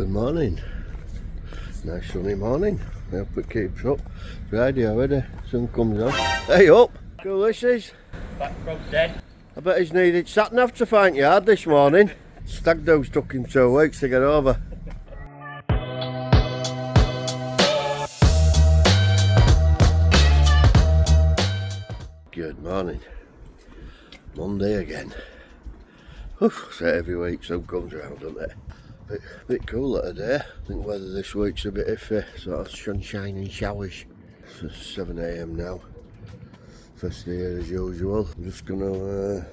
Good morning. Nice sunny morning. I hope it keeps up. Friday already. Sun comes on. Hey up! Cool this is. Back from dead. I bet he's needed sat nav to find yard this morning. Stag do's took him 2 weeks to get over. Good morning. Monday again. Oof, so every week sun comes around, doesn't it? Bit cooler today. I think weather this week's a bit iffy, sort of sunshine and showers. It's 7 AM now. First day here as usual. I'm just gonna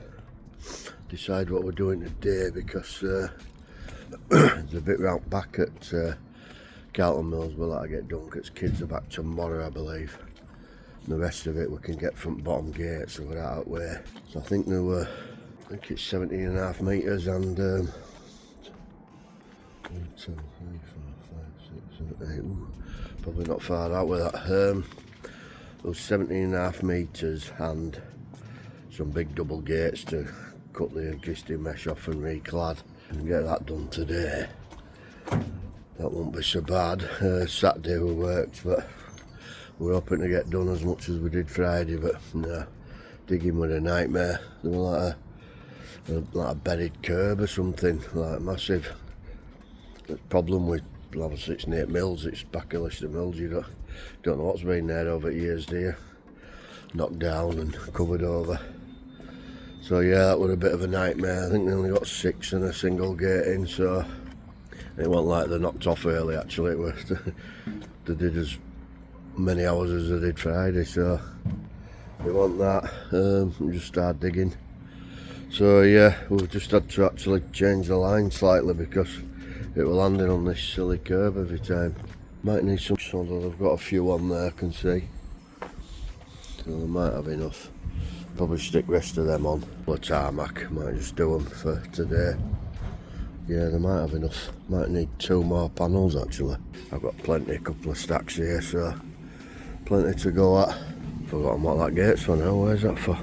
decide what we're doing today because there's a bit round back at Carlton Mills we'll have to get done because kids are back tomorrow, I believe. And the rest of it we can get from bottom gate, so we're out way. So I think there were, I think it's 17.5 metres and 1, 2, 3, 4, 5, 6, 7, 8. Ooh, probably not far out with that. Those 17.5 metres and some big double gates to cut the existing mesh off and reclad and get that done today. That won't be so bad. Saturday we worked, but we're hoping to get done as much as we did Friday, but no, digging was a nightmare. There was like a buried curb or something, like massive. The problem with, obviously it's near Mills, it's back a list of Mills, you don't know what's been there over years, do you? Knocked down and covered over. So yeah, that was a bit of a nightmare. I think they only got 6 and a single gate in, so it wasn't like they knocked off early actually. It was, they did as many hours as they did Friday, so we want that. We just start digging. So yeah, we've just had to actually change the line slightly because it was landing on this silly curb every time. Might need some solder. I've got a few on there, I can see. So they might have enough. Probably stick rest of them on. A tarmac, might just do them for today. Yeah, they might have enough. Might need 2 more panels actually. I've got plenty, a couple of stacks here, so plenty to go at. Forgotten what that gate's for now. Where's that for?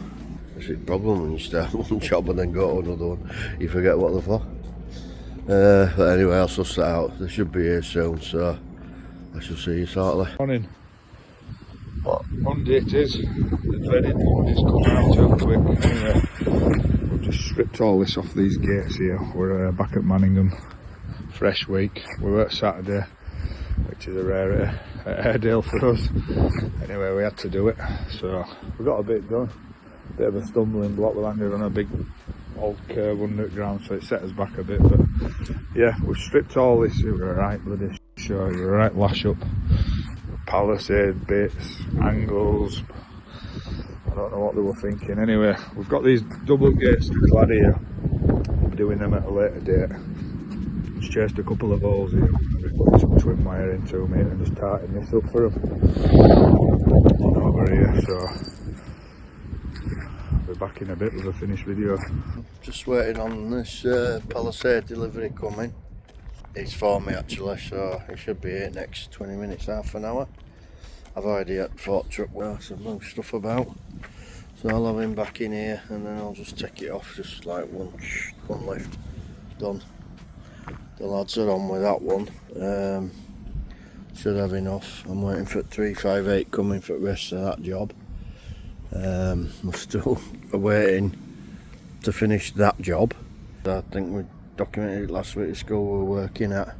That's the problem when you start one job and then go to another one. You forget what they're for. But anyway, I'll suss that out. They should be here soon, so I shall see you shortly. Morning. What Monday it is. The dreaded Monday's coming out too quick. Anyway, we've just stripped all this off these gates here. We're back at Manningham. Fresh week. We worked Saturday, which is a rarity at Airedale for us. Anyway, we had to do it, so we got a bit done. Bit of a stumbling block. We landed on a big old curve underground, so it set us back a bit, but yeah, we've stripped all this. We're right bloody sure, we're right lash up, palisade bits, angles. I don't know what they were thinking. Anyway, we've got these double gates to clad here. We're doing them at a later date. Just chased a couple of holes here. We're putting some twin wire into me and just tarting this up for them over here, so I'll be back in a bit with a finished video. Just waiting on this palisade delivery coming. It's for me actually, so it should be here next 20 minutes, half an hour. I've already had Fort truck with some more stuff about, so I'll have him back in here and then I'll just take it off, just like one lift, done. The lads are on with that one. Should have enough. I'm waiting for 358 coming for the rest of that job. We're still waiting to finish that job. I think we documented it last week at school we were working at.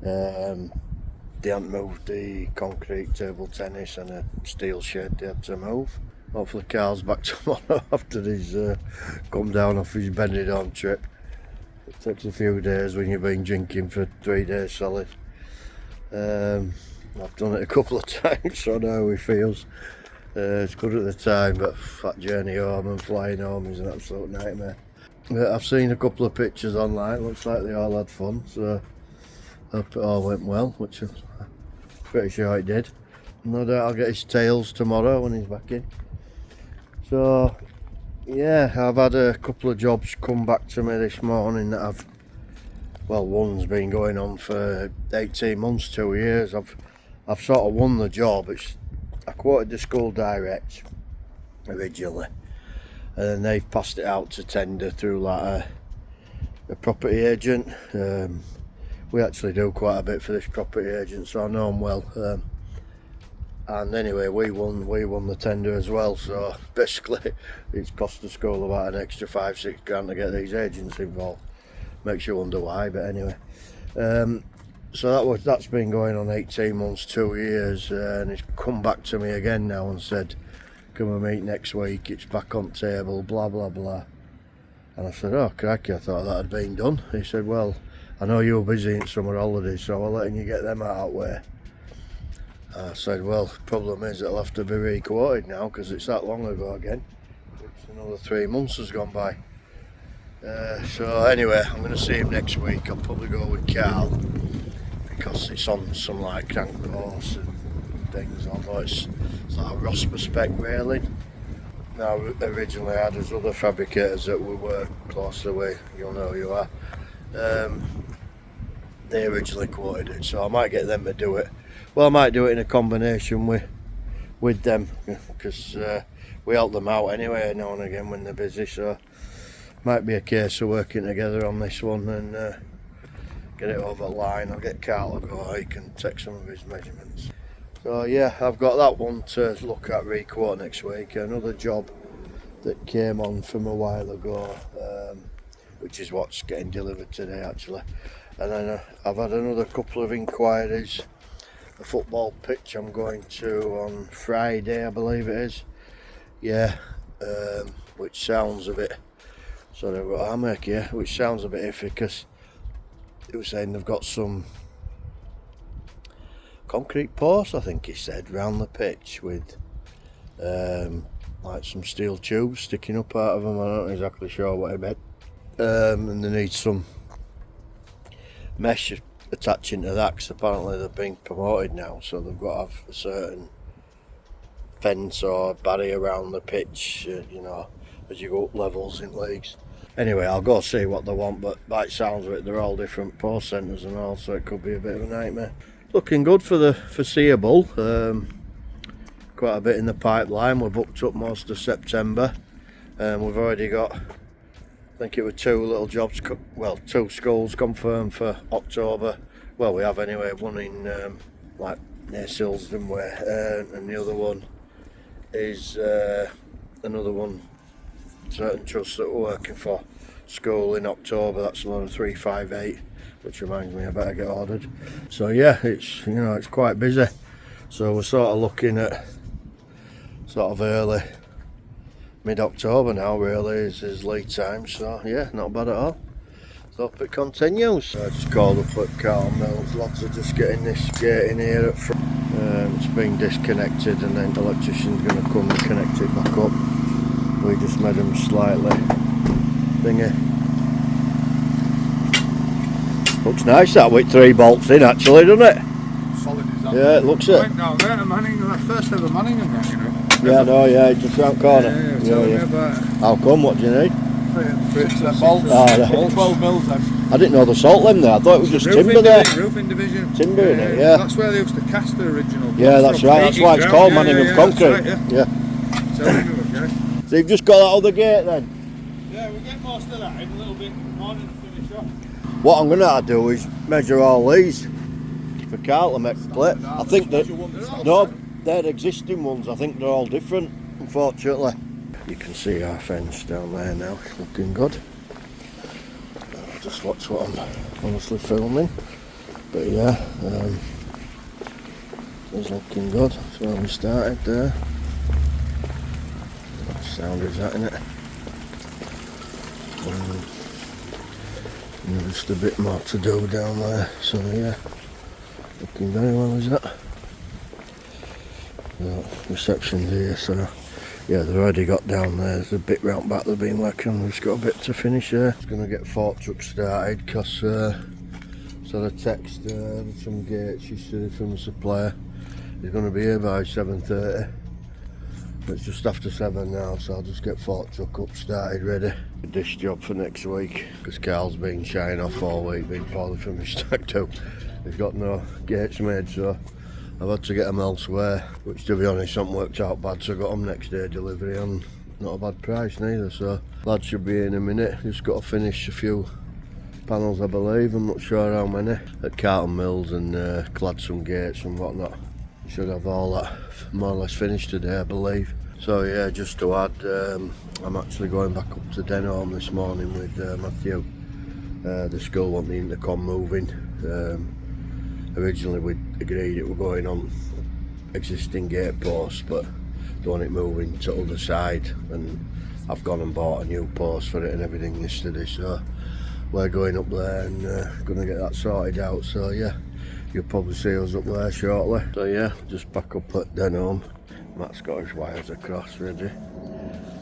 They hadn't moved the concrete table tennis and a steel shed they had to move. Hopefully Carl's back tomorrow after he's come down off his Benidorm trip. It takes a few days when you've been drinking for 3 days solid. I've done it a couple of times, so I know how he feels. It's good at the time, but that journey home and flying home is an absolute nightmare. I've seen a couple of pictures online, looks like they all had fun, so I hope it all went well, which I'm pretty sure it did. No doubt I'll get his tails tomorrow when he's back in. So yeah, I've had a couple of jobs come back to me this morning that one's been going on for 18 months, 2 years. I've sort of won the job. I quoted the school direct originally, and then they've passed it out to tender through like a property agent, we actually do quite a bit for this property agent, so I know him well. And anyway, we won the tender as well, so basically it's cost the school about an extra 5-6 grand to get these agents involved. Makes you wonder why, but anyway. So that's been going on 18 months, 2 years, and he's come back to me again now and said, come and meet next week, it's back on table, blah blah blah. And I said, oh crikey, I thought that had been done. He said, well, I know you're busy in summer holidays, so I'm letting you get them out way. I said, well, the problem is it'll have to be re-quoted now because it's that long ago again. It's another 3 months has gone by. So anyway, I'm going to see him next week. I'll probably go with Carl because it's on some like crank course and things, although it's like a Rosper spec railing. Now, originally I had us other fabricators that we work closely with, you'll know who you are. They originally quoted it, so I might get them to do it. Well, I might do it in a combination with them because we help them out anyway now and again when they're busy, so might be a case of working together on this one and get it over the line. I'll get Carl to go, he can take some of his measurements. So yeah, I've got that one to look at re-quote next week. Another job that came on from a while ago, which is what's getting delivered today actually. And then I've had another couple of inquiries. A football pitch I'm going to on Friday, I believe it is. Yeah, which sounds a bit, sorry what I make, yeah, which sounds a bit iffy because it was saying they've got some concrete posts, I think he said, round the pitch with like some steel tubes sticking up out of them. I'm not exactly sure what he meant. And they need some mesh attaching to that because apparently they're being promoted now, so they've got to have a certain fence or barrier around the pitch, you know, as you go up levels in leagues. Anyway, I'll go see what they want, but by the sounds of it, they're all different post centres and all, so it could be a bit of a nightmare. Looking good for the foreseeable. Quite a bit in the pipeline. We're booked up most of September. We've already got, I think it was 2 little jobs, well, 2 schools confirmed for October. Well, we have anyway, one in like near Silsden way, and the other one is another one, certain trust that we're working for, school in October. That's around 358, which reminds me I better get ordered. So yeah, it's, you know, it's quite busy. So we're sort of looking at sort of early mid-October now really is lead time, so yeah, not bad at all. So hope it continues. I just called up at Carl Mills, lads are just getting this gate in here at front. It's been disconnected and then the electrician's going to come and connect it back up. We just made them slightly thingy. Looks nice that with 3 bolts in actually, doesn't it? Solid is that? Yeah, it looks it. Went down there to Manningham, that first ever Manningham, that, you know. Yeah, no, yeah, just round corner. Yeah. How come? What do you need? 6 bolts. Right. 12 mils then. I didn't know the salt them there. I thought it was just timber there. Roofing division. Timber in it, yeah. That's where they used to cast the original. Yeah, that's right. That's why it's called Manningham Concrete. Right, yeah. So you've just got that other gate then? Yeah, we'll get most of that in a little bit in the morning to finish off. What I'm going to do is measure all these for Carl to make split. I think that, no, they're existing ones. I think they're all different, unfortunately. You can see our fence down there now, it's looking good. I'll just watch what I'm honestly filming. But yeah, it's looking good. That's where we started there. What sound is that in it? Just a bit more to do down there, so yeah, looking very well is that. Reception's here, so yeah, they've already got down there. There's a bit round back they've been working on. We've just got a bit to finish there. It's going to get fork truck started because so the text some gates yesterday from the supplier. He's going to be here by 7:30. It's just after 7 now, so I'll just get fork truck up started ready. This job for next week because Carl's been shying off all week, been poorly from his stack too. He's got no gates made, so I've had to get them elsewhere, which to be honest haven't worked out bad, so I got them next day delivery and not a bad price neither. So lads should be in a minute. Just got to finish a few panels, I believe. I'm not sure how many. At Carlton Mills, and clad some gates and whatnot. Should have all that more or less finished today, I believe. So yeah, just to add, I'm actually going back up to Denholm this morning with Matthew. The school want the intercom moving. Originally we agreed it were going on existing gate posts, but they want it moving to the other side, and I've gone and bought a new post for it and everything yesterday, so we're going up there and going to get that sorted out. So yeah, you'll probably see us up there shortly. So yeah, just back up at Denholm. Matt's got his wires across ready,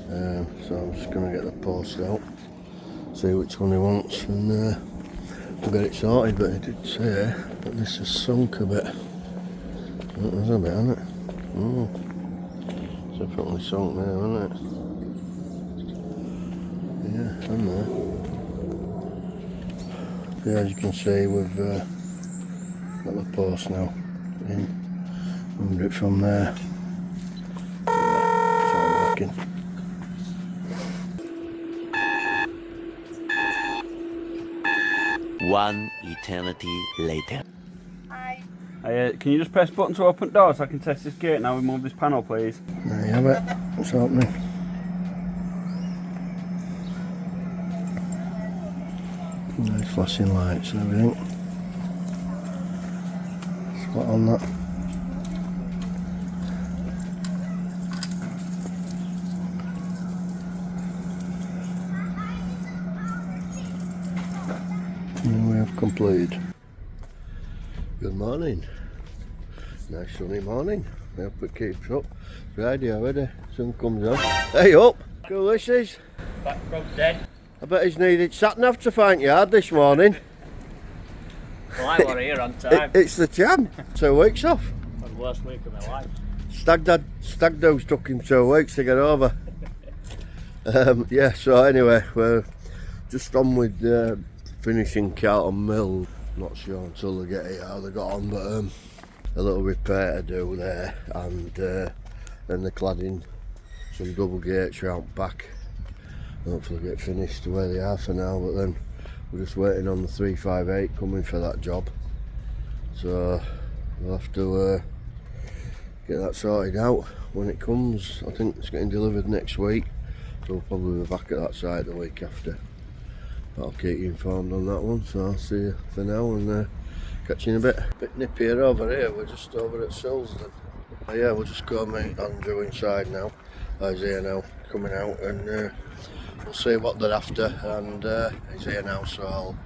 so I'm just going to get the post out, see which one he wants, and we'll get it sorted. But he did say that this has sunk a bit. There's a bit, hasn't it? Oh, it's definitely sunk there, hasn't it? Yeah, and there. Yeah, as you can see, we've got the post now in. Moved it from there. It's all working. One eternity later. Can you just press button to open door so I can test this gate now? We move this panel, please. There you have it. It's opening. Nice flashing lights and everything. Spot on that. And we have completed. Good morning. Nice sunny morning. I hope it keeps up. Friday already. Sun comes up. Hey up! Cool this is. Back from dead. I bet he's needed sat nav to find yard this morning. Well, I were here on time. It's the jam. 2 weeks off. For the worst week of my life. Stag do's took him 2 weeks to get over. Yeah, so anyway, we're just on with finishing Carlton Mill. Not sure until they get here how they got on, but a little repair to do there, and then they're cladding some double gates round back. Hopefully get finished the way they are for now, but then we're just waiting on the 358 coming for that job. So we'll have to get that sorted out when it comes. I think it's getting delivered next week, so we'll probably be back at that site the week after. But I'll keep you informed on that one, so I'll see you for now, and catch you in a bit. Bit nippier over here, we're just over at Silsden. Yeah, we'll just go meet Andrew inside now. He's here now, coming out, and we'll see what they're after, and he's here now, so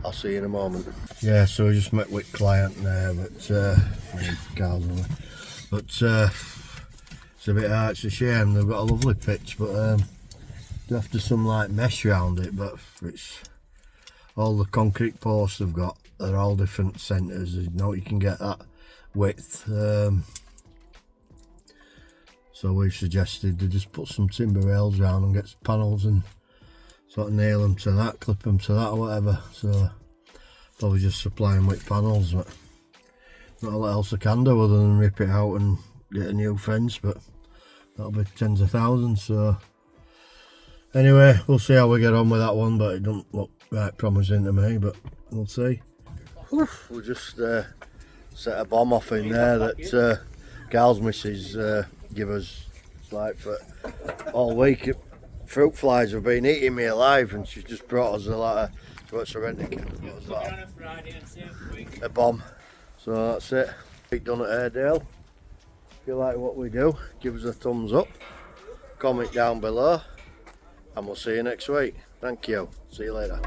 I'll see you in a moment. Yeah, so we just met with client there, but it's a bit hard, it's a shame, they've got a lovely pitch, but after some like mesh around it, but it's all the concrete posts they've got, they're all different centres. You know, you can get that width, so we've suggested they just put some timber rails around and get panels and sort of nail them to that, clip them to that or whatever. So probably just supplying with panels, but not a lot else I can do other than rip it out and get a new fence, but that'll be tens of thousands. So anyway, we'll see how we get on with that one, but it doesn't look right promising to me, but we'll see. We'll just set a bomb off in there that Gal's missus give us, like, for all week. Fruit flies have been eating me alive, and she's just brought us a lot of, so it's already a bomb. So that's it. Week done at Airedale. If you like what we do, give us a thumbs up, comment down below, and we'll see you next week. Thank you. See you later.